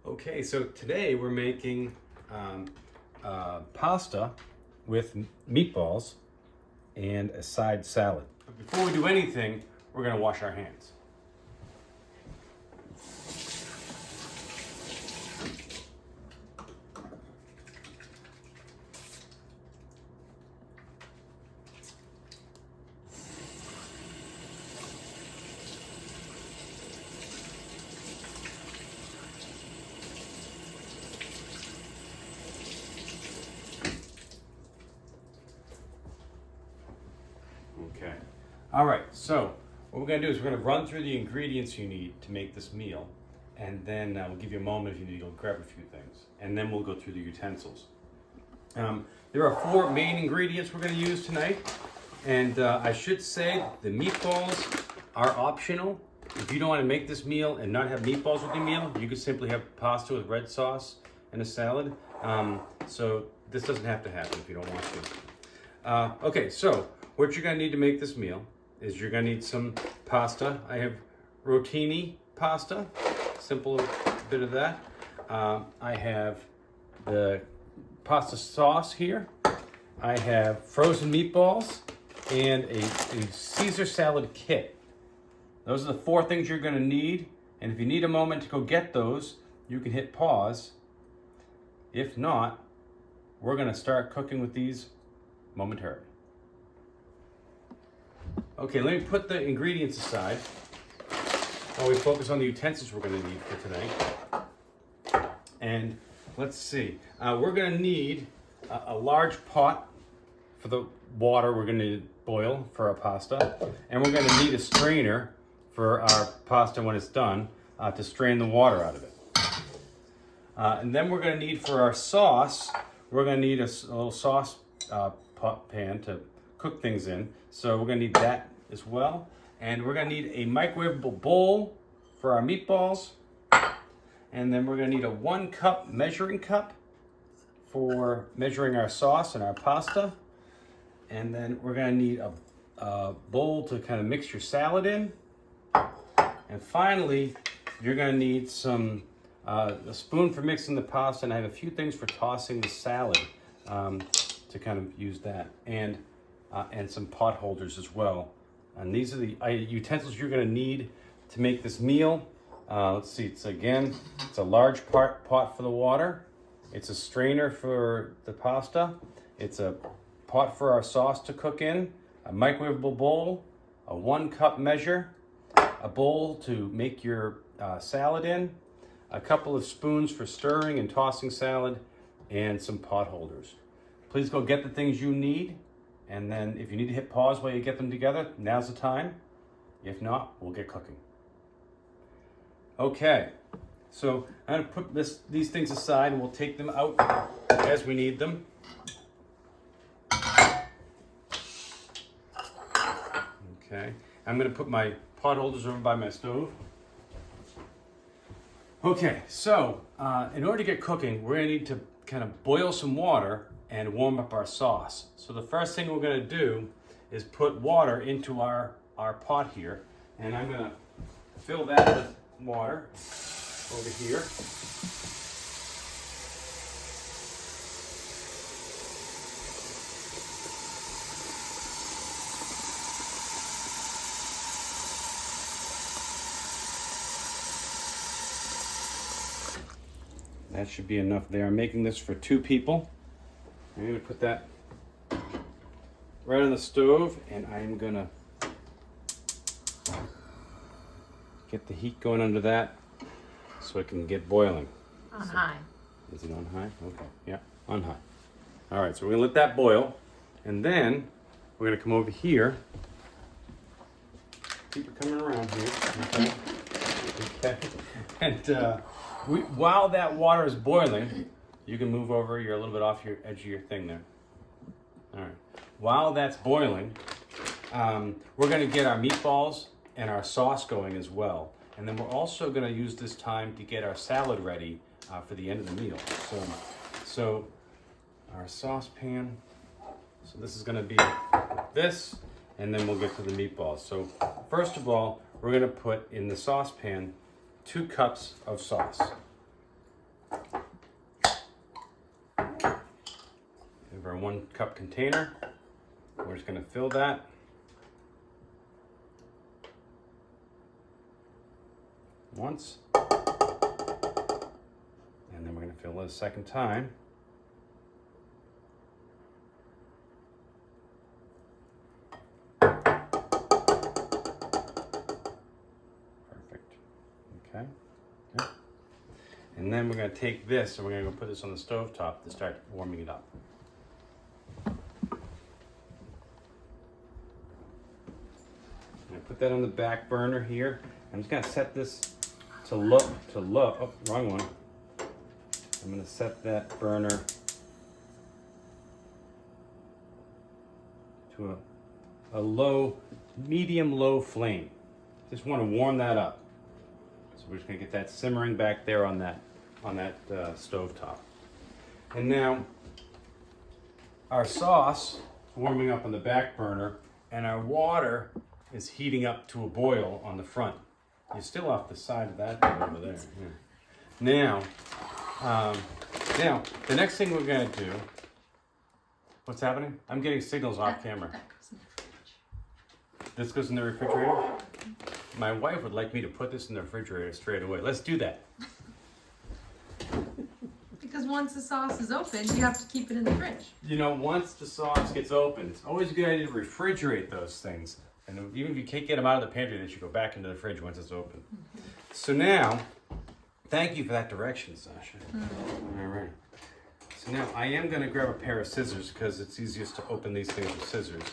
Okay, so today we're making pasta with meatballs and a side salad. But before we do anything, we're gonna wash our hands. Okay. All right, so what we're gonna do is we're gonna run through the ingredients you need to make this meal, and then we'll give you a moment if you need to go grab a few things, and then we'll go through the utensils. There are 4 main ingredients we're gonna use tonight, and I should say the meatballs are optional. If you don't wanna make this meal and not have meatballs with your meal, you could simply have pasta with red sauce and a salad. So this doesn't have to happen if you don't want to. Okay, so what you're gonna need to make this meal is you're gonna need some pasta. I have rotini pasta, simple bit of that. I have the pasta sauce here. I have frozen meatballs and a Caesar salad kit. Those are the 4 things you're gonna need. And if you need a moment to go get those, you can hit pause. If not, we're gonna start cooking with these momentarily. Okay, let me put the ingredients aside while we focus on the utensils we're gonna need for tonight. And let's see, we're gonna need a large pot for the water we're gonna boil for our pasta. And we're gonna need a strainer for our pasta when it's done to strain the water out of it. And then we're gonna need for our sauce, we're gonna need a little sauce pot pan to cook things in. So we're gonna need that as well. And we're gonna need a microwavable bowl for our meatballs. And then we're gonna need a 1 cup measuring cup for measuring our sauce and our pasta. And then we're gonna need a bowl to kind of mix your salad in. And finally, you're gonna need a spoon for mixing the pasta, and I have a few things for tossing the salad to kind of use that, and some pot holders as well. And these are the utensils you're gonna need to make this meal. Let's see, it's a large pot for the water. It's a strainer for the pasta. It's a pot for our sauce to cook in, a microwavable bowl, a 1 cup measure, a bowl to make your salad in, a couple of spoons for stirring and tossing salad, and some pot holders. Please go get the things you need, and then if you need to hit pause while you get them together, now's the time. If not, we'll get cooking. Okay, so I'm gonna put these things aside and we'll take them out as we need them. Okay, I'm gonna put my pot holders over by my stove. Okay, so in order to get cooking, we're gonna need to kind of boil some water and warm up our sauce. So the first thing we're gonna do is put water into our pot here, and I'm gonna fill that with water over here. That should be enough there. I'm making this for 2 people. I'm gonna put that right on the stove, and I'm gonna get the heat going under that so it can get boiling. On high. Is it on high? Okay, yeah, on high. All right, so we're gonna let that boil, and then we're gonna come over here. Keep it coming around here, okay? Okay, and while that water is boiling, you can move over. You're a little bit off your edge of your thing there. All right. While that's boiling, we're going to get our meatballs and our sauce going as well. And then we're also going to use this time to get our salad ready for the end of the meal. So our saucepan. So this is going to be this, and then we'll get to the meatballs. So first of all, we're going to put in the saucepan 2 cups of sauce. We have our 1 cup container. We're just going to fill that. Once. And then we're going to fill it a second time. Perfect. Okay. Good. And then we're going to take this and we're going to go put this on the stove top to start warming it up. Put that on the back burner here. I'm just gonna set this to low, oh, wrong one. I'm gonna set that burner to a low, medium low flame. Just wanna warm that up. So we're just gonna get that simmering back there on that stove top. And now our sauce is warming up on the back burner and our water is heating up to a boil on the front. You're still off the side of that over there. Yeah. Now, the next thing we're gonna do, what's happening? I'm getting signals off camera. This goes in the refrigerator? My wife would like me to put this in the refrigerator straight away. Let's do that. Because once the sauce is opened, you have to keep it in the fridge. You know, once the sauce gets opened, it's always a good idea to refrigerate those things. And even if you can't get them out of the pantry, they should go back into the fridge once it's open. Mm-hmm. So now, thank you for that direction, Sasha. Mm-hmm. All right. So now I am going to grab a pair of scissors because it's easiest to open these things with scissors.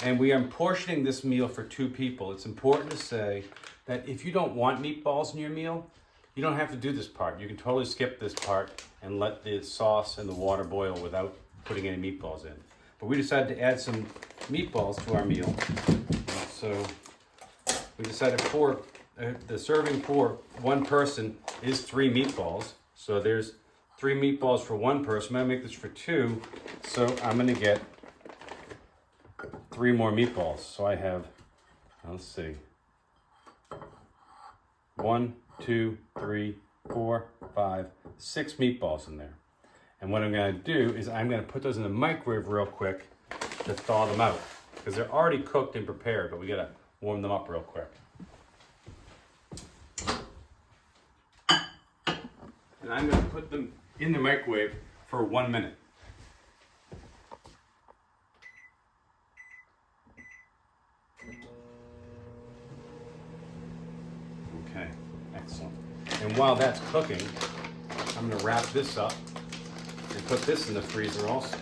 And we are portioning this meal for 2 people. It's important to say that if you don't want meatballs in your meal, you don't have to do this part. You can totally skip this part and let the sauce and the water boil without putting any meatballs in. But we decided to add some meatballs to our meal. So we decided the serving for 1 person is 3 meatballs. So there's 3 meatballs for 1 person. I'm gonna make this for 2. So I'm gonna get 3 more meatballs. So I have, let's see, 1, 2, 3, 4, 5, 6 meatballs in there. And what I'm gonna do is I'm gonna put those in the microwave real quick to thaw them out. Because they're already cooked and prepared, but we gotta warm them up real quick. And I'm gonna put them in the microwave for 1 minute. Okay, excellent. And while that's cooking, I'm gonna wrap this up and put this in the freezer also.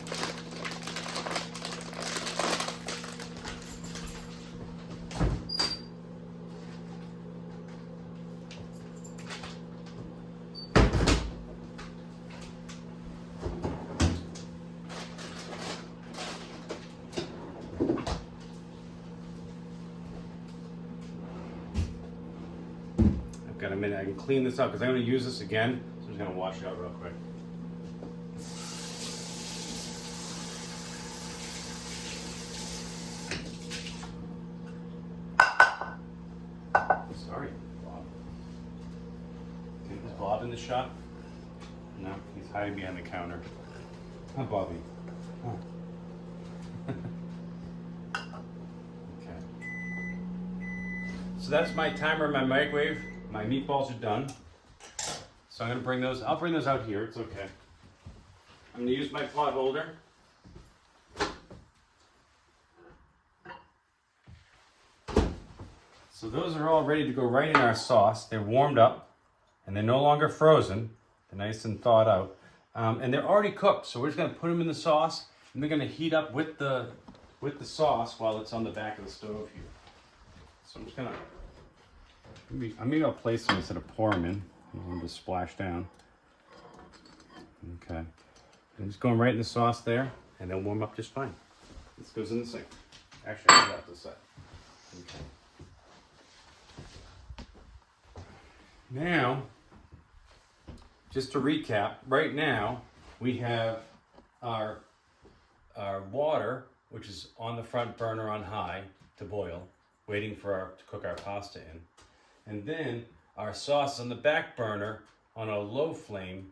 Got a minute, I can clean this up because I'm going to use this again, so I'm just going to wash it out real quick. Sorry, Bob. Is Bob in the shot? No, he's hiding behind the counter. Huh, Bobby? Huh. Okay. So that's my timer in my microwave. My meatballs are done. So I'm gonna bring those, I'll bring those out here, it's okay. I'm gonna use my pot holder. So those are all ready to go right in our sauce. They're warmed up and they're no longer frozen. They're nice and thawed out. And they're already cooked. So we're just gonna put them in the sauce and they're gonna heat up with the sauce while it's on the back of the stove here. So I'm just gonna, maybe I'll place them instead of pour them in. I'm just splash down. Okay. I'm just going right in the sauce there, and they'll warm up just fine. This goes in the sink. Actually, I'll put that this side. Okay. Now, just to recap, right now we have our water, which is on the front burner on high to boil, waiting to cook our pasta in. And then our sauce on the back burner on a low flame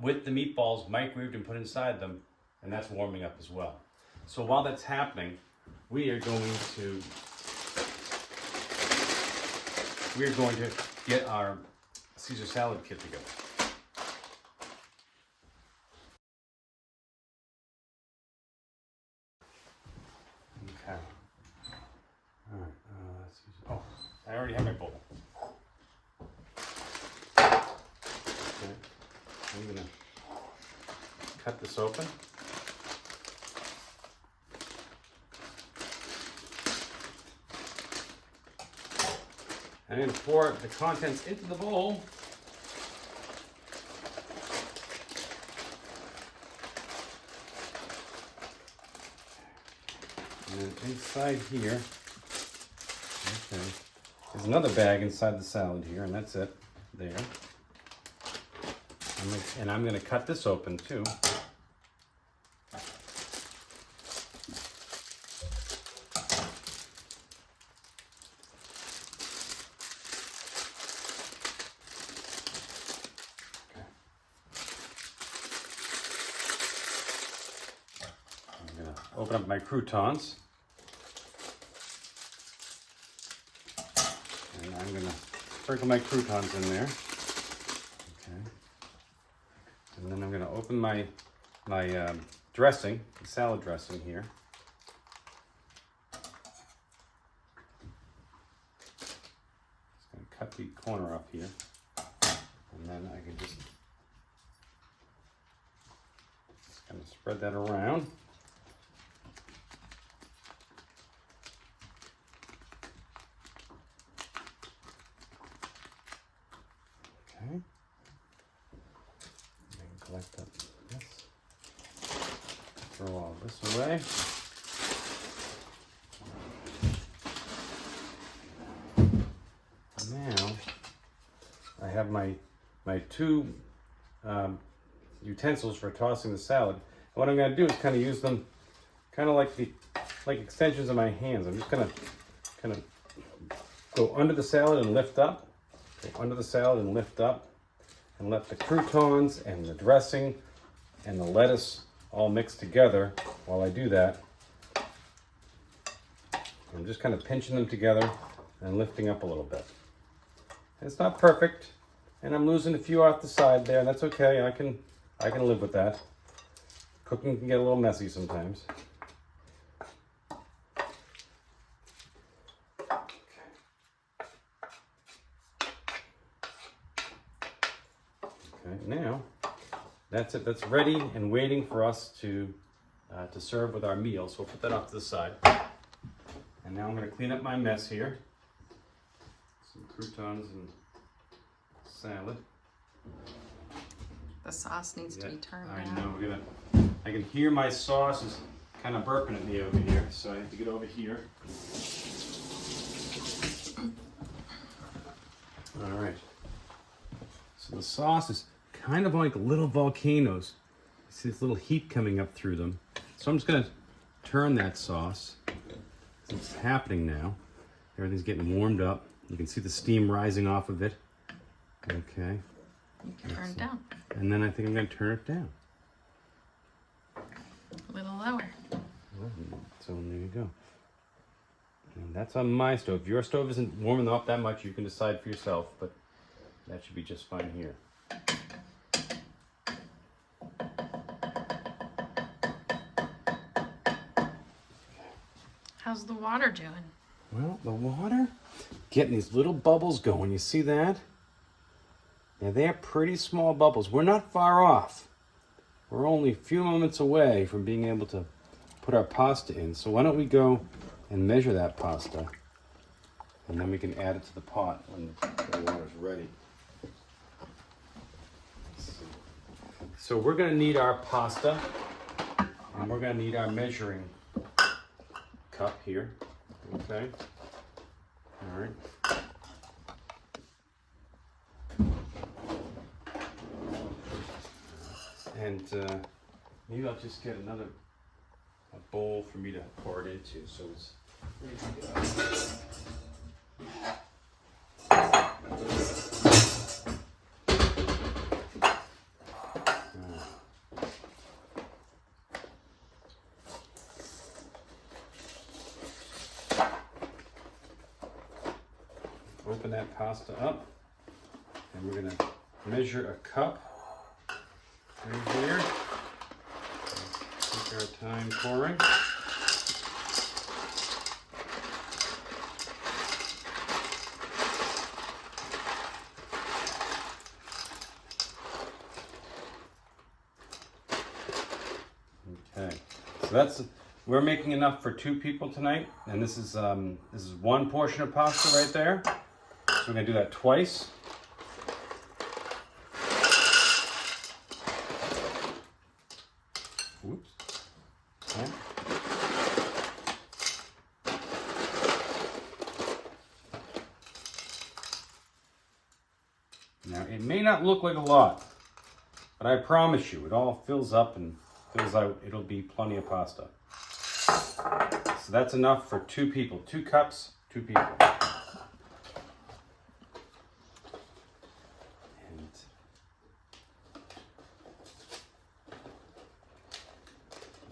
with the meatballs microwaved and put inside them and that's warming up as well. So while that's happening, we are going to get our Caesar salad kit together. Okay. All right. Oh, I already have my bowl. Okay. I'm gonna cut this open. I'm going to pour the contents into the bowl. And then inside here, okay, there's another bag inside the salad here, and that's it, there. And I'm going to cut this open too. Open up my croutons, and I'm going to sprinkle my croutons in there. Okay, and then I'm going to open my dressing, the salad dressing here. Just going to cut the corner off here, and then I can just kind of spread that around. Okay. Collect up this. Throw all this away. Now I have my two utensils for tossing the salad. And what I'm going to do is kind of use them kind of like extensions of my hands. I'm just going to kind of go under the salad and lift up. Under the salad and lift up, and let the croutons and the dressing and the lettuce all mix together. While I do that, I'm just kind of pinching them together and lifting up a little bit. It's not perfect, and I'm losing a few off the side there. That's okay. I can live with that. Cooking can get a little messy sometimes. Okay, now that's it. That's ready and waiting for us to serve with our meal. So we'll put that off to the side. And now I'm going to clean up my mess here. Some croutons and salad. The sauce needs to be turned I down. know. I can hear my sauce is kind of burping at me over here, so I have to get over here. All right. So the sauce is kind of like little volcanoes. You see this little heat coming up through them. So I'm just going to turn that sauce. It's happening now. Everything's getting warmed up. You can see the steam rising off of it. Okay. You can turn it down. And then I think I'm going to turn it down. A little lower. So there you go. And that's on my stove. If your stove isn't warming up that much, you can decide for yourself, but that should be just fine here. How's the water doing? Well, the water, getting these little bubbles going. You see that? Now they're pretty small bubbles. We're not far off. We're only a few moments away from being able to put our pasta in. So why don't we go and measure that pasta, and then we can add it to the pot when the water's ready. So we're going to need our pasta, and we're going to need our measuring cup here. Okay. All right. And maybe I'll just get a bowl for me to pour it into, so it's ready to go. open that pasta up. And we're gonna measure a cup right here. Take our time pouring. Okay, so we're making enough for 2 people tonight, and this is 1 portion of pasta right there. So we're gonna do that twice. Oops. Okay. Now it may not look like a lot, but I promise you, it all fills up and fills out. It'll be plenty of pasta. So that's enough for 2 people. 2 cups, 2 people. And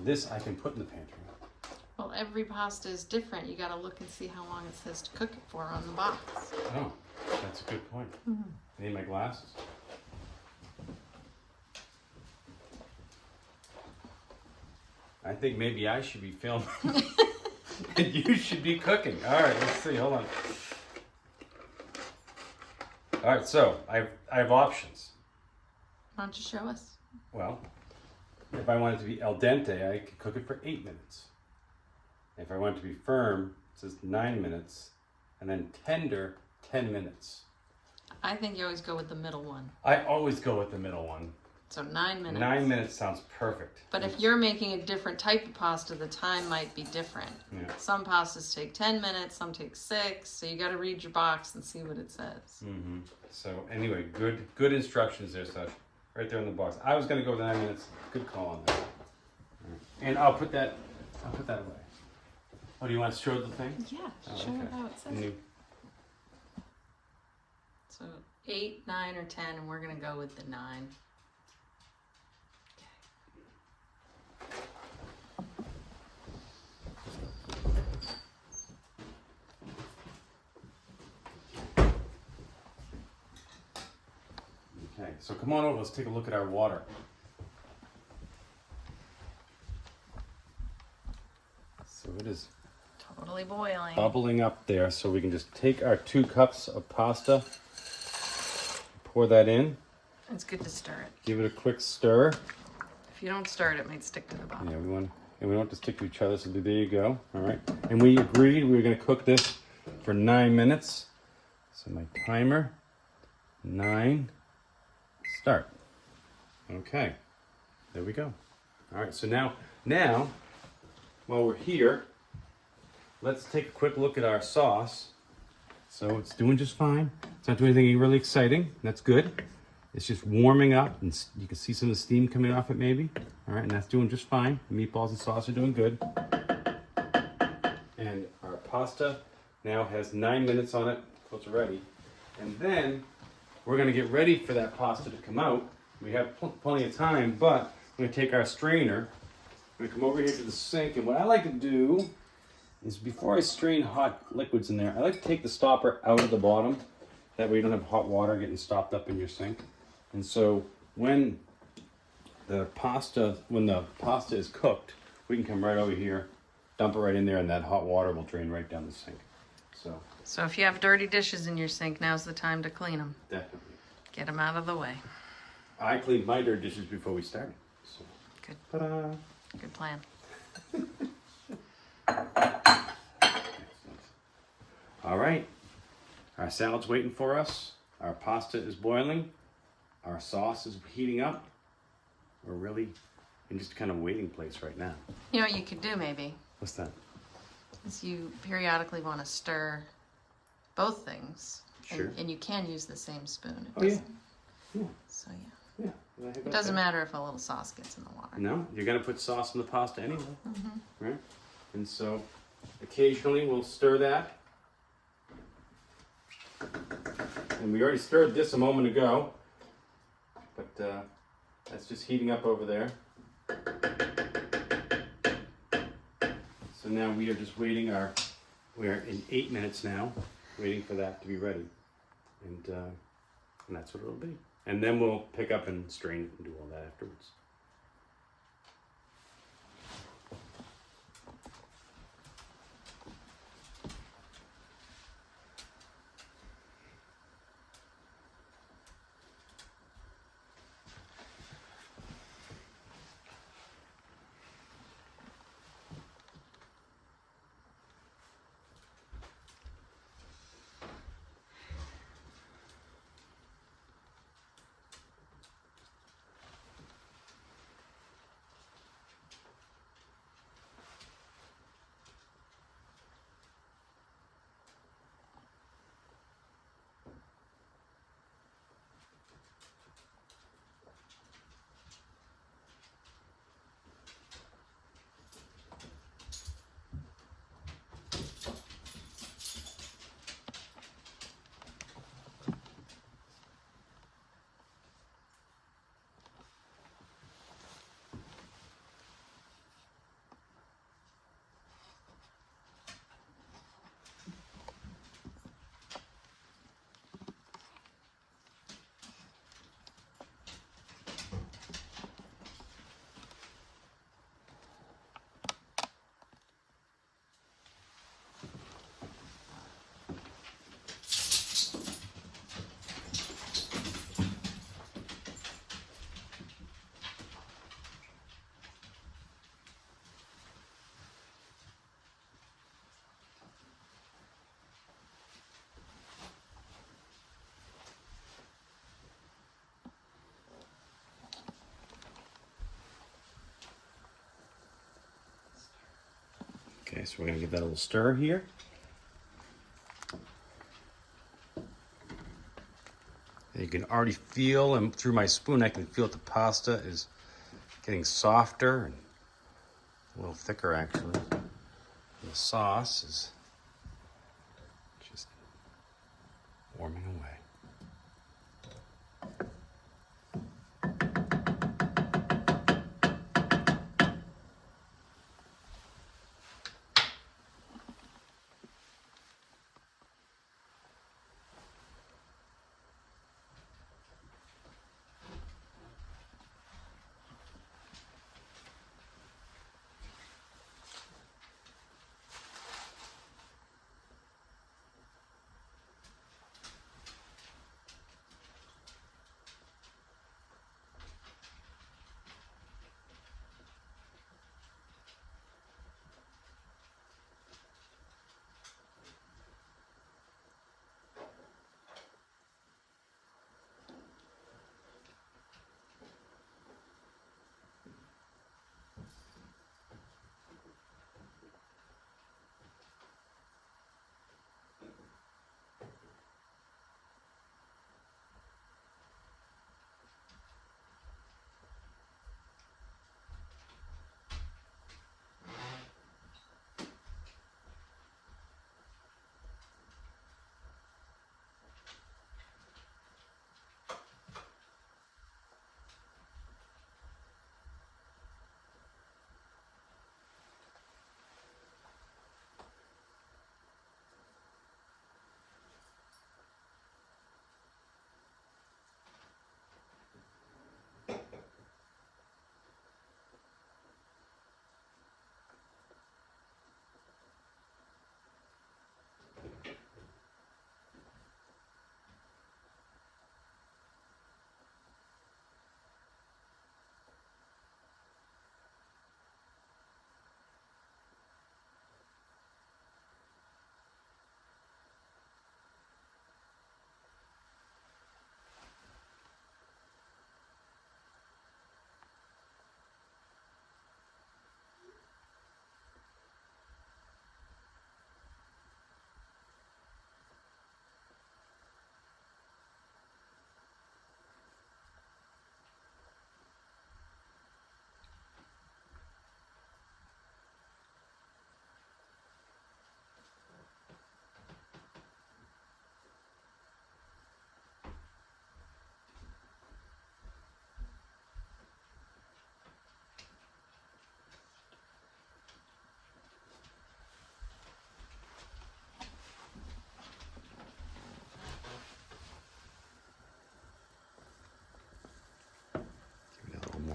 this I can put in the pantry. Well, every pasta is different. You gotta look and see how long it says to cook it for on the box. Oh, that's a good point. I need my glasses. I think maybe I should be filming and you should be cooking. All right, let's see. Hold on. All right, so I have options. Why don't you show us? Well, if I want it to be al dente, I could cook it for 8 minutes. If I want it to be firm, it says 9 minutes, and then tender, 10 minutes. I think you always go with the middle one. I always go with the middle one. So 9 minutes. 9 minutes sounds perfect. But if you're making a different type of pasta, the time might be different. Yeah. Some pastas take 10 minutes, some take 6. So you got to read your box and see what it says. Mm-hmm. So anyway, good instructions there, Sash. Right there in the box. I was going to go with 9 minutes. Good call on that. Right. And I'll put that away. Oh, do you want to show the thing? Yeah, Oh, show okay. it how it says. So 8, 9, or 10, and we're going to go with the 9. Okay, so come on over. Let's take a look at our water. So it is Totally boiling. bubbling up there, so we can just take our 2 cups of pasta, pour that in, It's good to stir it. give it a quick stir. If you don't stir it, it might stick to the bottom. Yeah, we want it to stick to each other, so there you go. All right, and we agreed we were going to cook this for 9 minutes. So my timer, 9, start. Okay, there we go. All right, so now while we're here, let's take a quick look at our sauce. So it's doing just fine. It's not doing anything really exciting. That's good. It's just warming up, and you can see some of the steam coming off it maybe. All right, and that's doing just fine. The meatballs and sauce are doing good. And our pasta now has 9 minutes on it, so it's ready. And then we're gonna get ready for that pasta to come out. We have plenty of time, but we're gonna take our strainer. I'm gonna come over here to the sink, and what I like to do is before I strain hot liquids in there, I like to take the stopper out of the bottom. That way you don't have hot water getting stopped up in your sink. And so when the pasta is cooked, we can come right over here, dump it right in there, and that hot water will drain right down the sink. So if you have dirty dishes in your sink, now's the time to clean them. Definitely. Get them out of the way. I cleaned my dirty dishes before we started. So. Good. Ta-da! Good plan. All right, our salad's waiting for us. Our pasta is boiling. Our sauce is heating up. We're really in just kind of waiting place right now. You know what you could do maybe What's that? is you periodically want to stir both things. Sure. And you can use the same spoon. It Oh, yeah. doesn't- Yeah. So yeah. Yeah. It doesn't matter if a little sauce gets in the water. No, you're gonna put sauce in the pasta anyway, Mm-hmm. right? And so occasionally we'll stir that. And we already stirred this a moment ago, but that's just heating up over there. So now we are just waiting we are in 8 minutes now, waiting for that to be ready. and that's what it'll be. And then we'll pick up and strain it and do all that afterwards. Okay, so we're gonna give that a little stir here. You can already feel, and through my spoon I can feel that the pasta is getting softer and a little thicker actually. And the sauce is just warming away.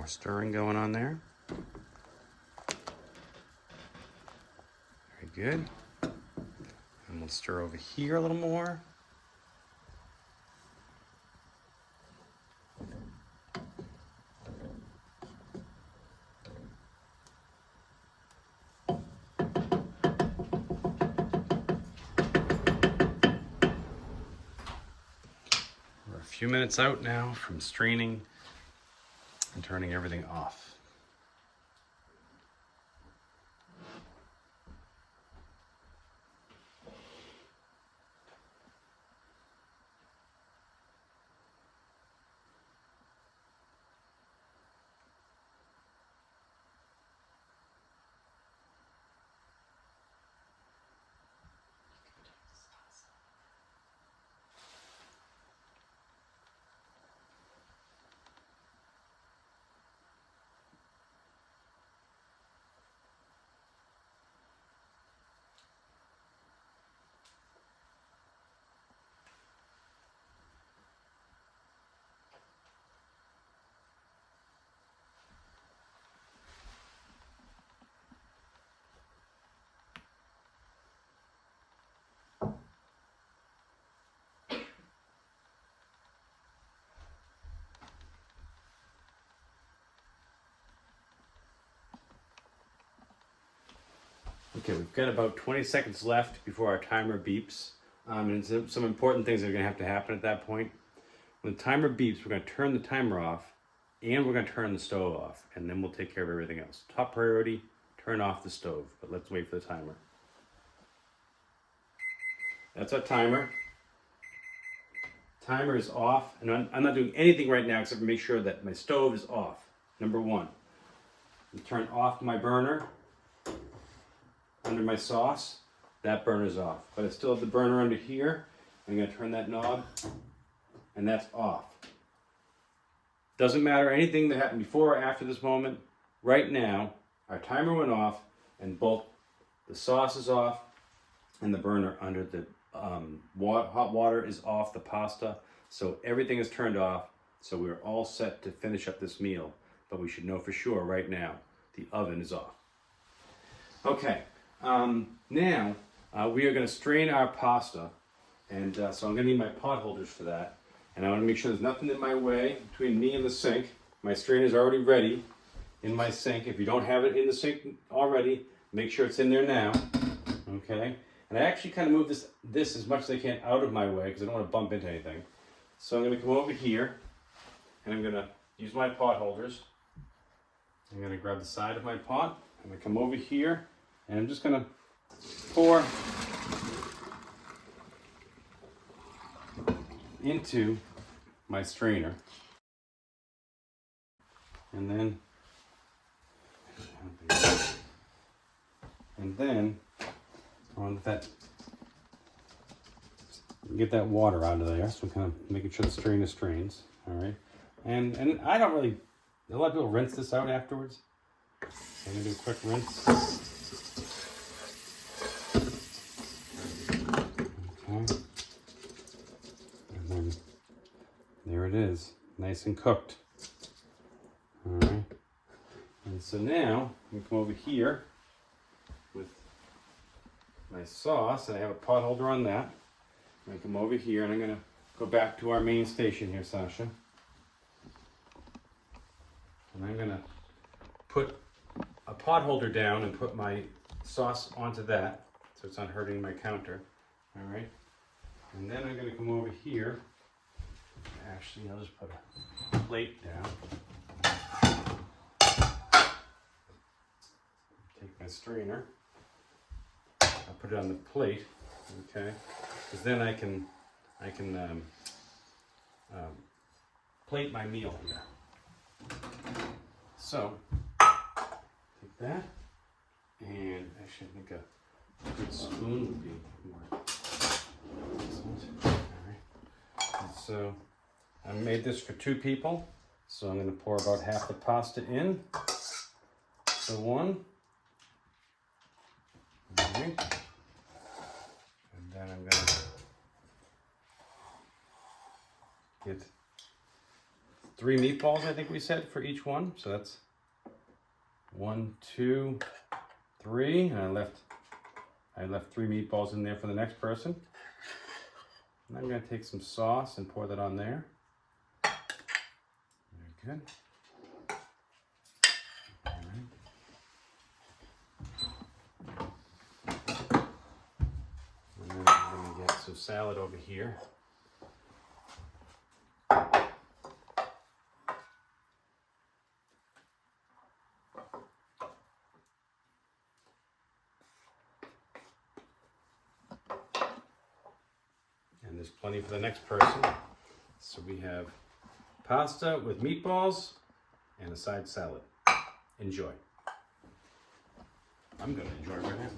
More stirring going on there. Very good. And we'll stir over here a little more. We're a few minutes out now from straining and turning everything off. Okay, we've got about 20 seconds left before our timer beeps. And some important things that are going to happen at that point. When the timer beeps, we're going to turn the timer off and we're going to turn the stove off, and then we'll take care of everything else. Top priority, turn off the stove, but let's wait for the timer. That's our timer. Timer is off, and I'm not doing anything right now except for make sure that my stove is off. Number one, turn off my burner under my sauce. That burner's off, but I still have the burner under here. I'm going to turn that knob, and that's off. Doesn't matter anything that happened before or after this moment. Right now, our timer went off, and both the sauce is off and the burner under the hot water is off the pasta. So everything is turned off. So we're all set to finish up this meal. But we should know for sure right now the oven is off. Okay, now we are going to strain our pasta. And so I'm going to need my pot holders for that. And I want to make sure there's nothing in my way between me and the sink. My strainer is already ready in my sink. If you don't have it in the sink already, make sure it's in there now. Okay? And I actually kind of move this as much as I can out of my way because I don't want to bump into anything. So I'm going to come over here and I'm going to use my pot holders. I'm going to grab the side of my pot. I'm going to come over here and I'm just going to pour into my strainer, and then on that, get that water out of there. So kind of making sure the strainer strains. All right, and I don't really. A lot of people rinse this out afterwards. So I'm gonna do a quick rinse. Okay. And then there it is, nice and cooked. All right. And so now we come over here with my sauce, and I have a pot holder on that. I'm gonna come over here, and I'm gonna go back to our main station here, Sasha. And I'm gonna put a pot holder down and put my sauce onto that, so it's not hurting my counter. All right. And then I'm gonna come over here. Actually, I'll just put a plate down. Take my strainer. I'll put it on the plate, okay? Because then I can plate my meal here. So take that, and actually I think a good spoon would be more excellent. All right. And so I made this for 2 people, so I'm going to pour about half the pasta in for one. All right. And then I'm going to get 3 meatballs, I think we said, for each one. So that's 1, 2, 3. And I left 3 meatballs in there for the next person. And I'm going to take some sauce and pour that on there. Very good. All right. And then I'm going to get some salad over here. And there's plenty for the next person. So we have pasta with meatballs and a side salad. Enjoy. I'm going to enjoy it right now.